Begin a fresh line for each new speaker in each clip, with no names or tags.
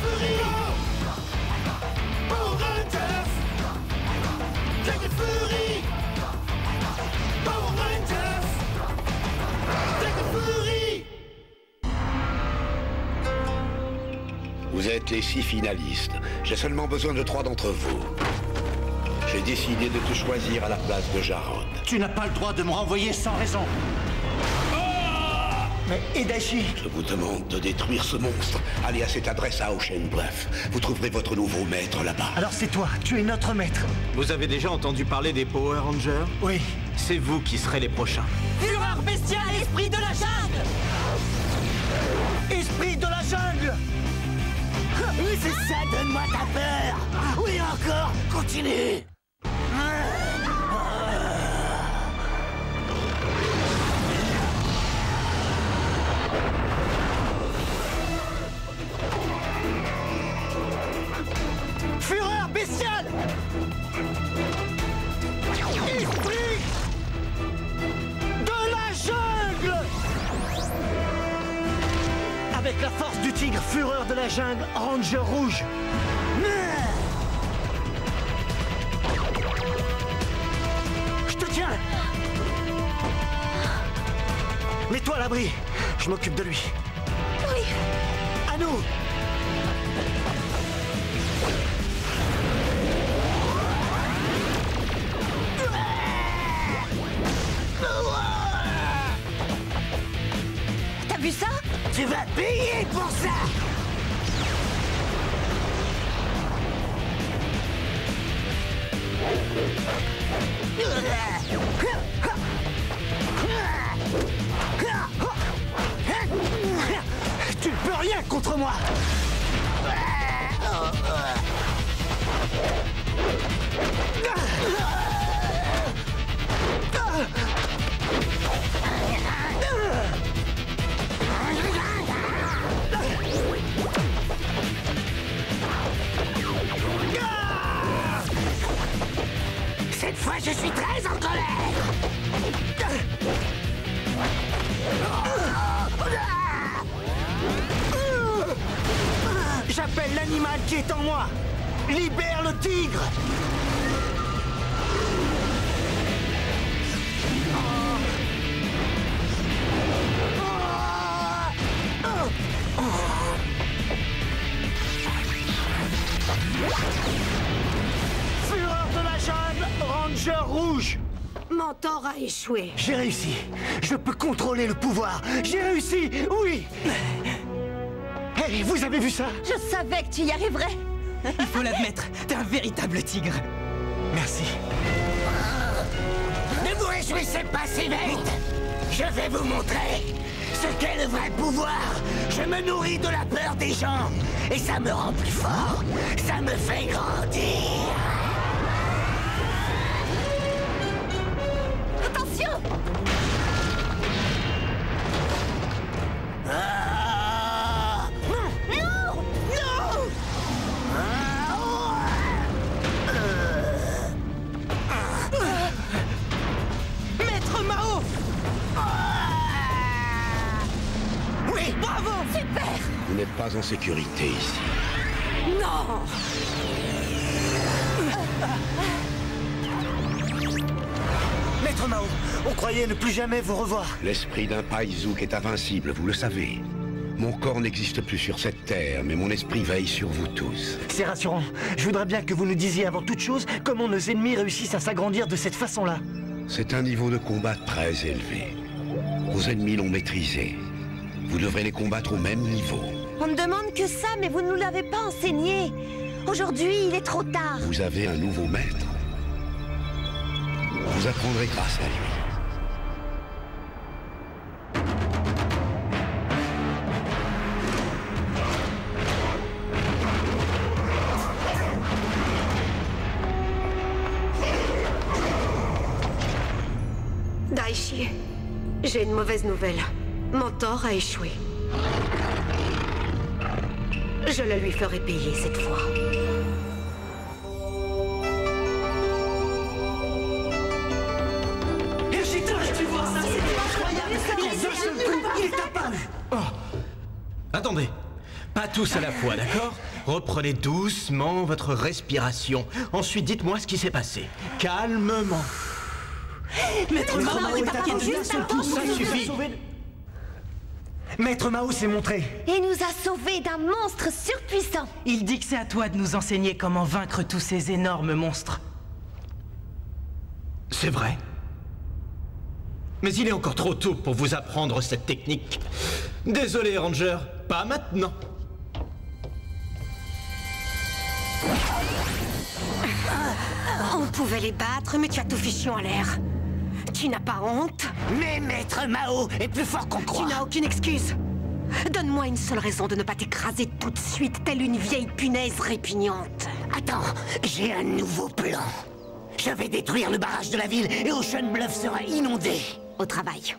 Fury! Power Rangers! Dragon Fury! Power Rangers! Dragon Fury!
Vous êtes les 6 finalistes. J'ai seulement besoin de 3 d'entre vous. J'ai décidé de te choisir à la place de Jarod.
Tu n'as pas le droit de me renvoyer sans raison. Mais Edashi...
Je vous demande de détruire ce monstre. Allez à cette adresse à Ocean Bluff. Vous trouverez votre nouveau maître là-bas.
Alors c'est toi, tu es notre maître.
Vous avez déjà entendu parler des Power Rangers?
Oui.
C'est vous qui serez les prochains.
Fureur bestiale, esprit de la jungle!
Esprit de la jungle!
Oui, c'est ça, donne-moi ta peur! Oui, encore, continue!
Fureur bestiale! Esprit de la jungle! Avec la force du tigre, fureur de la jungle, Ranger rouge. Je te tiens! Mets-toi à l'abri, je m'occupe de lui.
Oui!
À nous!
T'as vu ça?
Tu vas payer pour ça!
Tu ne peux rien contre moi!
Cette fois, je suis très en colère!
J'appelle l'animal qui est en moi! Libère le tigre! Fureur de la jungle, Ranger rouge!
Mentor a échoué.
J'ai réussi. Je peux contrôler le pouvoir. J'ai réussi, oui! Hey, vous avez vu ça?
Je savais que tu y arriverais.
Il faut l'admettre, t'es un véritable tigre.
Merci.
Ne vous réjouissez pas si vite! Je vais vous montrer ce qu'est le vrai pouvoir! Je me nourris de la peur des gens, et ça me rend plus fort! Ça me fait grandir!
Attention!
Ah!
Non!
Non!
Maître Mao!
Oui!
Bravo!
Super!
Vous n'êtes pas en sécurité ici.
Non!
Maître Mao, on croyait ne plus jamais vous revoir.
L'esprit d'un Paizouk est invincible, vous le savez. Mon corps n'existe plus sur cette terre, mais mon esprit veille sur vous tous.
C'est rassurant. Je voudrais bien que vous nous disiez avant toute chose comment nos ennemis réussissent à s'agrandir de cette façon-là.
C'est un niveau de combat très élevé. Vos ennemis l'ont maîtrisé. Vous devrez les combattre au même niveau.
On ne demande que ça, mais vous ne nous l'avez pas enseigné. Aujourd'hui, il est trop tard.
Vous avez un nouveau maître. Vous apprendrez grâce à lui.
Daichi, j'ai une mauvaise nouvelle. Mentor a échoué. Je le lui ferai payer cette fois.
Tu vois ça, c'est incroyable. En un seul coup, il est apparu.
Attendez. Pas tous à la fois, d'accord? Reprenez doucement votre respiration. Ensuite, dites-moi ce qui s'est passé. Calmement.
Maître Mao est attaqué d'un seul coup.
Ça suffit.
Maître Mao s'est montré.
Et nous a sauvés d'un monstre surpuissant.
Il dit que c'est à toi de nous enseigner comment vaincre tous ces énormes monstres.
C'est vrai. Mais il est encore trop tôt pour vous apprendre cette technique. Désolé, Ranger, pas maintenant.
On pouvait les battre, mais tu as tout fichu en l'air. Tu n'as pas honte?
Mais Maître Mao est plus fort qu'on
Tu
croit.
n'as aucune excuse. Donne-moi une seule raison de ne pas t'écraser tout de suite, telle une vieille punaise répugnante.
Attends, j'ai un nouveau plan. Je vais détruire le barrage de la ville et Ocean Bluff sera inondé.
Au travail.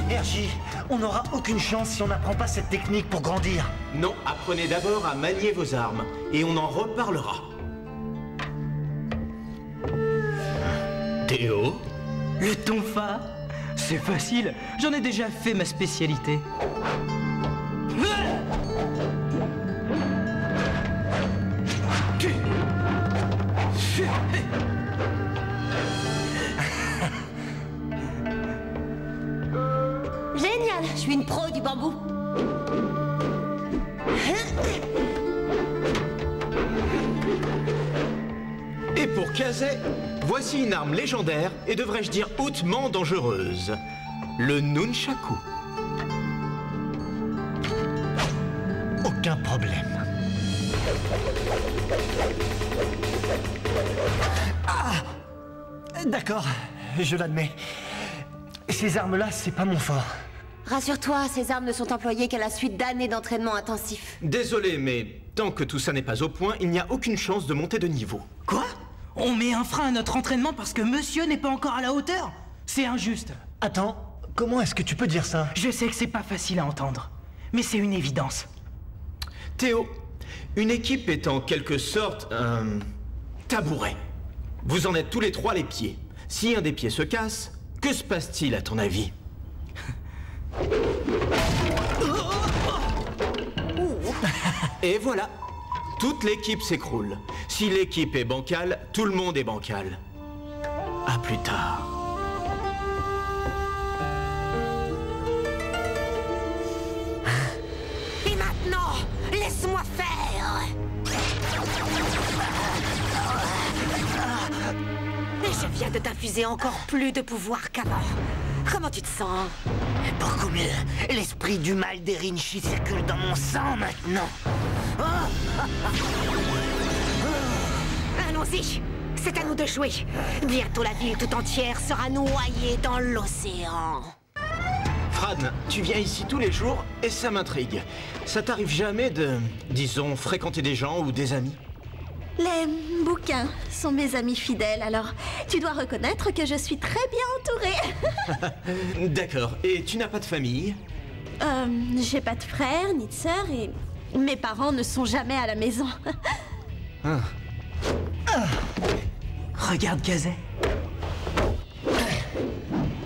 RJ, on n'aura aucune chance si on n'apprend pas cette technique pour grandir.
Non, apprenez d'abord à manier vos armes. Et on en reparlera. Théo?
Le tonfa? C'est facile, j'en ai déjà fait ma spécialité.
Génial, je suis une pro du bambou.
Et pour Kazé, voici une arme légendaire et devrais-je dire hautement dangereuse. Le Nunchaku.
Aucun problème. Ah! D'accord, je l'admets. Ces armes-là, c'est pas mon fort.
Rassure-toi, ces armes ne sont employées qu'à la suite d'années d'entraînement intensif.
Désolé, mais tant que tout ça n'est pas au point, il n'y a aucune chance de monter de niveau.
Quoi? On met un frein à notre entraînement parce que monsieur n'est pas encore à la hauteur? C'est injuste.
Attends, comment est-ce que tu peux dire ça?
Je sais que c'est pas facile à entendre, mais c'est une évidence.
Théo, une équipe est en quelque sorte un tabouret. Vous en êtes tous les trois les pieds. Si un des pieds se casse, que se passe-t-il à ton avis? Et voilà, toute l'équipe s'écroule. Si l'équipe est bancale, tout le monde est bancal. À plus tard.
Et maintenant, laisse-moi faire. Et je viens de t'infuser encore plus de pouvoir qu'avant. Comment tu te sens?
Beaucoup mieux. L'esprit du mal d'Erinchi circule dans mon sang maintenant.
Allons-y, c'est à nous de jouer. Bientôt la ville tout entière sera noyée dans l'océan.
Fran, tu viens ici tous les jours et ça m'intrigue. Ça t'arrive jamais de, disons, fréquenter des gens ou des amis?
Les bouquins sont mes amis fidèles, alors tu dois reconnaître que je suis très bien entourée.
D'accord. Et tu n'as pas de famille?
J'ai pas de frère ni de sœur et mes parents ne sont jamais à la maison.
Regarde Kazé.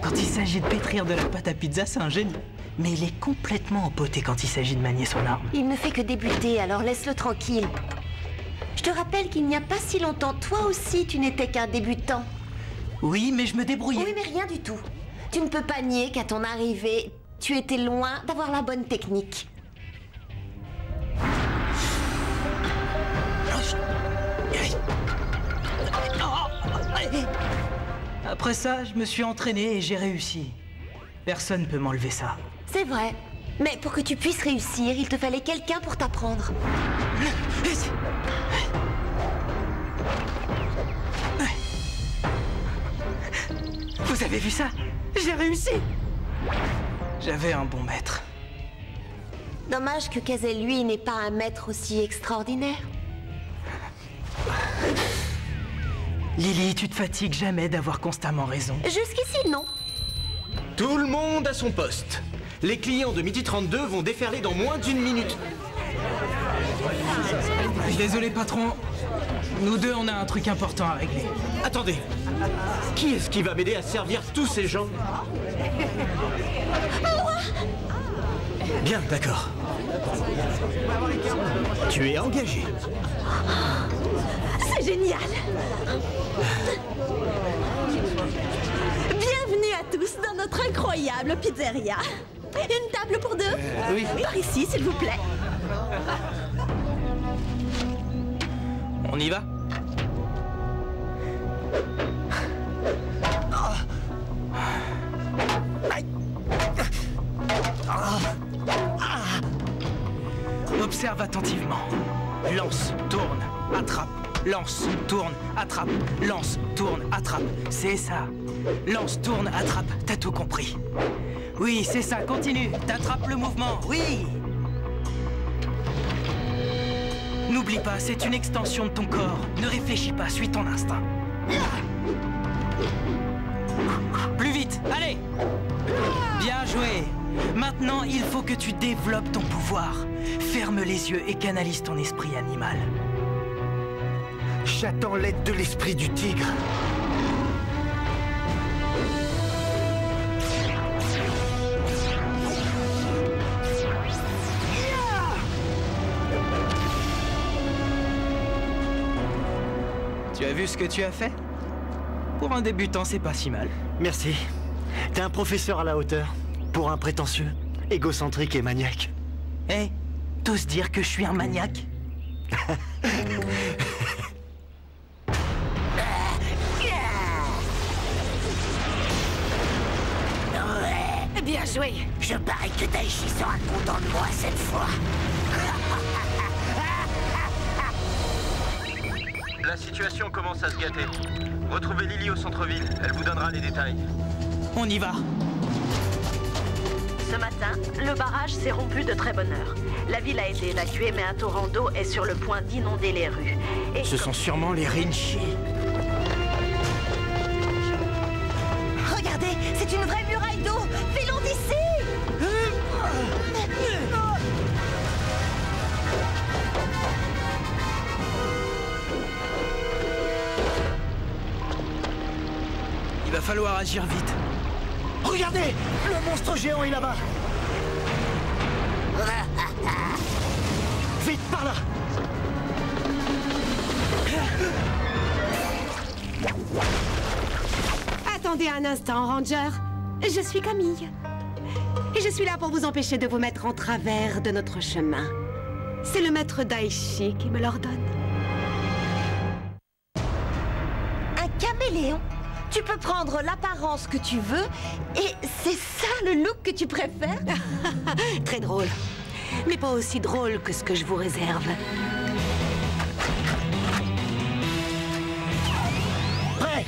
Quand il s'agit de pétrir de la pâte à pizza, c'est un génie. Mais il est complètement empoté quand il s'agit de manier son arme.
Il ne fait que débuter, alors laisse-le tranquille. Je te rappelle qu'il n'y a pas si longtemps, toi aussi, tu n'étais qu'un débutant.
Oui, mais je me débrouillais.
Oui, mais rien du tout. Tu ne peux pas nier qu'à ton arrivée, tu étais loin d'avoir la bonne technique.
Après ça, je me suis entraîné et j'ai réussi. Personne ne peut m'enlever ça.
C'est vrai. Mais pour que tu puisses réussir, il te fallait quelqu'un pour t'apprendre.
Vous avez vu ça? J'ai réussi! J'avais un bon maître.
Dommage que Kazé, lui, n'ait pas un maître aussi extraordinaire.
Lily, tu te fatigues jamais d'avoir constamment raison.
Jusqu'ici, non.
Tout le monde à son poste. Les clients de 12h32 vont déferler dans moins d'une minute.
Désolé, patron. Nous deux, on a un truc important à régler.
Attendez. Qui est-ce qui va m'aider à servir tous ces gens?
Bien, d'accord. Tu es engagé.
C'est génial! Bienvenue à tous dans notre incroyable pizzeria. Une table pour deux?
Oui.
Par ici, s'il vous plaît.
On y va? Observe attentivement. Lance, tourne, attrape. Lance, tourne, attrape. Lance, tourne, attrape. C'est ça. Lance, tourne, attrape. T'as tout compris. Oui, c'est ça. Continue. T'attrapes le mouvement. Oui. N'oublie pas, c'est une extension de ton corps. Ne réfléchis pas, suis ton instinct. Plus vite, allez! Bien joué. Maintenant, il faut que tu développes ton pouvoir. Ferme les yeux et canalise ton esprit animal.
J'attends l'aide de l'esprit du tigre.
Tu as vu ce que tu as fait? Pour un débutant, c'est pas si mal.
Merci. T'es un professeur à la hauteur. Pour un prétentieux, égocentrique et maniaque.
Hé, t'oses dire que je suis un maniaque?
Ouais, bien joué. Je parie que Daichi sera content de moi cette fois.
La situation commence à se gâter. Retrouvez Lily au centre-ville, elle vous donnera les détails.
On y va.
Ce matin, le barrage s'est rompu de très bonne heure. La ville a été évacuée, mais un torrent d'eau est sur le point d'inonder les rues. Et
Ce sont sûrement les Rinchi.
Regardez, c'est une vraie muraille d'eau. Filons d'ici.
Il va falloir agir vite.
Regardez! Le monstre géant est là-bas! Vite, par là!
Attendez un instant, Ranger. Je suis Camille. Et je suis là pour vous empêcher de vous mettre en travers de notre chemin. C'est le maître Daichi qui me l'ordonne.
Un caméléon? Tu peux prendre l'apparence que tu veux, et c'est ça le look que tu préfères?
Très drôle. Mais pas aussi drôle que ce que je vous réserve.
Prêt!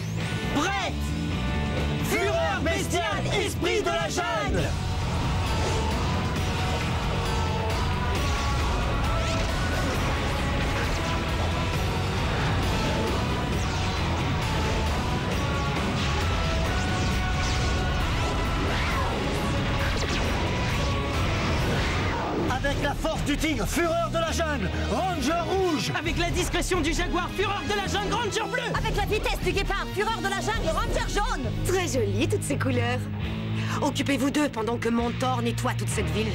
Prêt! Fureur bestiale, esprit de la jungle! Avec la force du tigre, fureur de la jungle, Ranger rouge!
Avec la discrétion du jaguar, fureur de la jungle, Ranger bleu!
Avec la vitesse du guépard, fureur de la jungle, Ranger jaune!
Très joli, toutes ces couleurs. Occupez-vous d'eux pendant que Montor nettoie toute cette ville.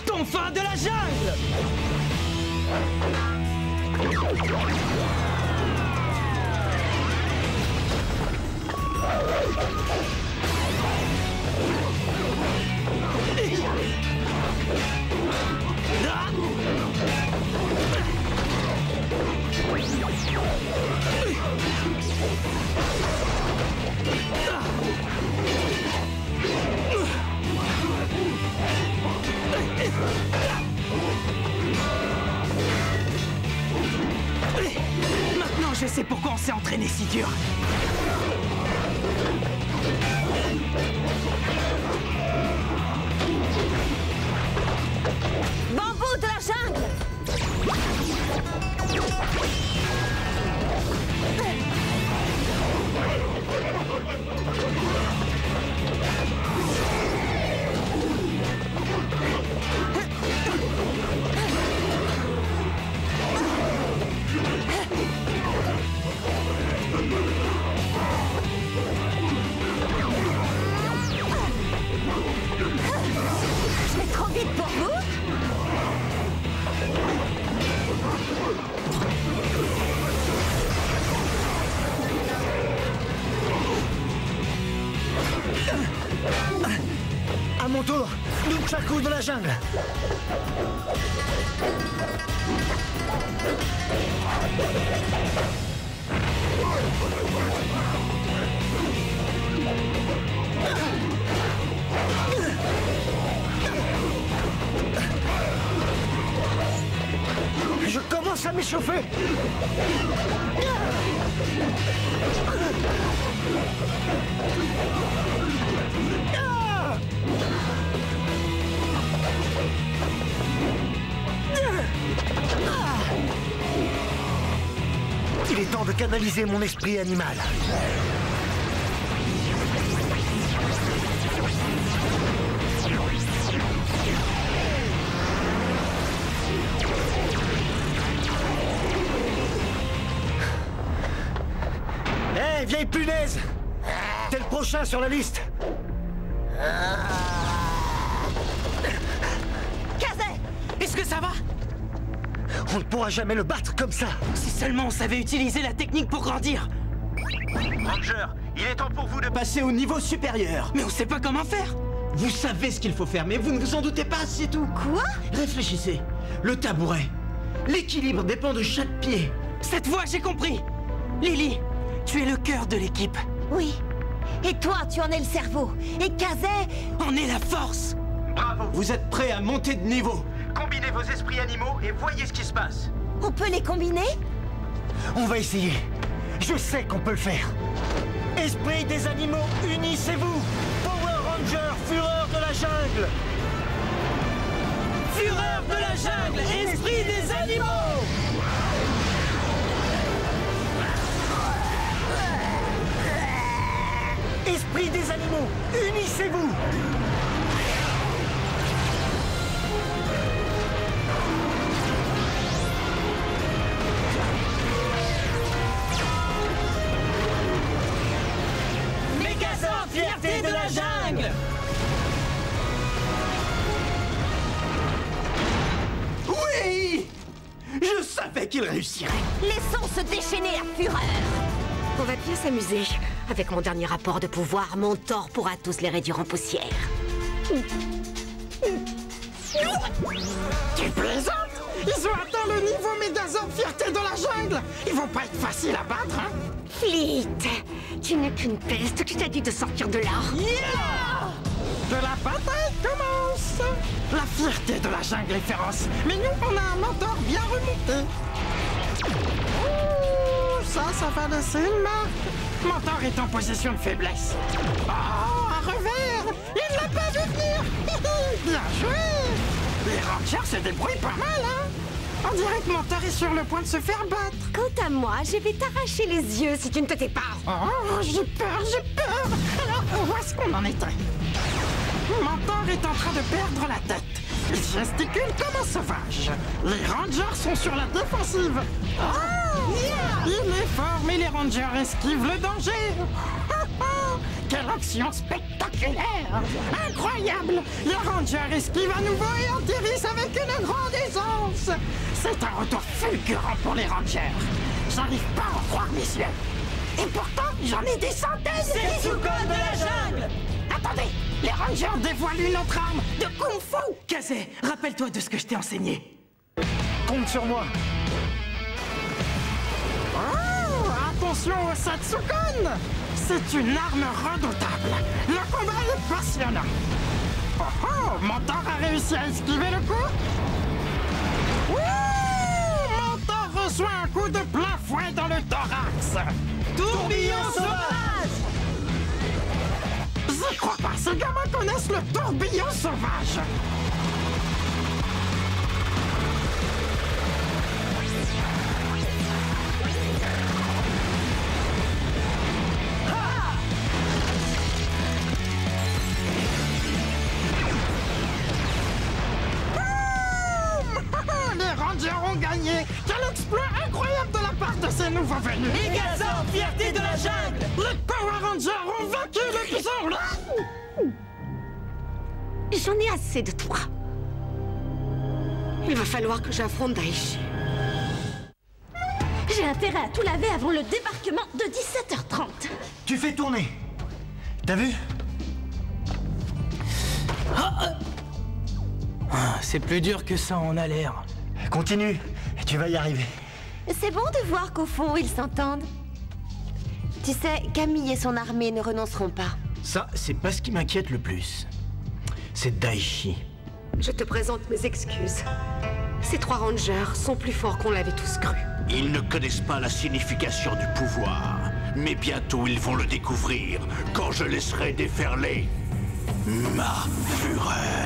Tonfa de la jungle! Maintenant, je sais pourquoi on s'est entraîné si dur.
Bambou de la jungle!
Chakou de la jungle. Je commence à m'échauffer. Il est temps de canaliser mon esprit animal. Hé, vieille punaise! T'es le prochain sur la liste.
Kazé! Est-ce que ça va?
On ne pourra jamais le battre comme ça.
Si seulement on savait utiliser la technique pour grandir.
Ranger, il est temps pour vous de passer au niveau supérieur.
Mais on sait pas comment faire.
Vous savez ce qu'il faut faire, mais vous ne vous en doutez pas, c'est tout.
Quoi?
Réfléchissez. Le tabouret. L'équilibre dépend de chaque pied.
Cette fois, j'ai compris. Lily, tu es le cœur de l'équipe.
Oui. Et toi, tu en es le cerveau. Et Kazé...
On est la force.
Bravo. Vous êtes prêts à monter de niveau. Combinez vos esprits animaux et voyez ce qui se passe.
On peut les combiner?
On va essayer. Je sais qu'on peut le faire. Esprit des animaux, unissez-vous. Power Ranger, fureur de la jungle.
Fureur de la jungle, esprit des animaux.
Esprit des animaux, unissez-vous.
Megazord, fierté de la jungle.
Oui! Je savais qu'il réussirait.
Laissons se déchaîner à fureur.
On va bien s'amuser. Avec mon dernier rapport de pouvoir, mon Thor pourra tous les réduire en poussière.
Tu plaisantes? Ils ont atteint le niveau Megazord fierté de la jungle. Ils vont pas être faciles à battre, hein?
Fleet, tu n'es qu'une peste. Qui t'a dit de sortir de là?
Yeah! Que la bataille commence. La fierté de la jungle est féroce. Mais nous, on a un mentor bien remonté. Ouh, ça va laisser une marque. Mentor est en position de faiblesse. Oh, un revers! Il l'a pas vu venir! Bien joué! Les Rangers se débrouillent pas mal, hein? On dirait que Mentor est sur le point de se faire battre.
Quant à moi, je vais t'arracher les yeux si tu ne te tais pas.
Oh, j'ai peur! Alors, où est-ce qu'on en était? Mentor est en train de perdre la tête. Il gesticule comme un sauvage. Les Rangers sont sur la défensive. Oh, yeah! Il est fort, mais les Rangers esquivent le danger. Quelle action spectaculaire! Incroyable! Les Rangers esquivent à nouveau et atterrissent avec une grande aisance. C'est un retour fulgurant pour les Rangers. J'arrive pas à en croire mes yeux. Et pourtant, j'en ai des centaines!
C'est Tsukon de la jungle!
Attendez! Les Rangers dévoilent une autre arme de Kung Fu!
Kazé, rappelle-toi de ce que je t'ai enseigné.
Compte sur moi.
Oh! Attention au Satsukon! C'est une arme redoutable. Le combat est passionnant. Oh oh! Mentor a réussi à esquiver le coup. Ouh! Mentor reçoit un coup de plein fouet dans le thorax.
Tourbillon sauvage!
J'y crois pas, ces gamins connaissent le tourbillon sauvage. Les Rangers ont gagné! Quel exploit incroyable de la part de ces nouveaux venus!
Megazord, fierté de la jungle!
Les Power Rangers ont vaincu l'épisode!
J'en ai assez de toi. Il va falloir que j'affronte Daichi.
J'ai intérêt à tout laver avant le débarquement de 17h30.
Tu fais tourner. T'as vu?
C'est plus dur que ça en a l'air.
Continue, tu vas y arriver.
C'est bon de voir qu'au fond, ils s'entendent. Tu sais, Camille et son armée ne renonceront pas.
Ça, c'est pas ce qui m'inquiète le plus. C'est Daichi.
Je te présente mes excuses. Ces 3 rangers sont plus forts qu'on l'avait tous cru.
Ils ne connaissent pas la signification du pouvoir. Mais bientôt, ils vont le découvrir quand je laisserai déferler ma fureur.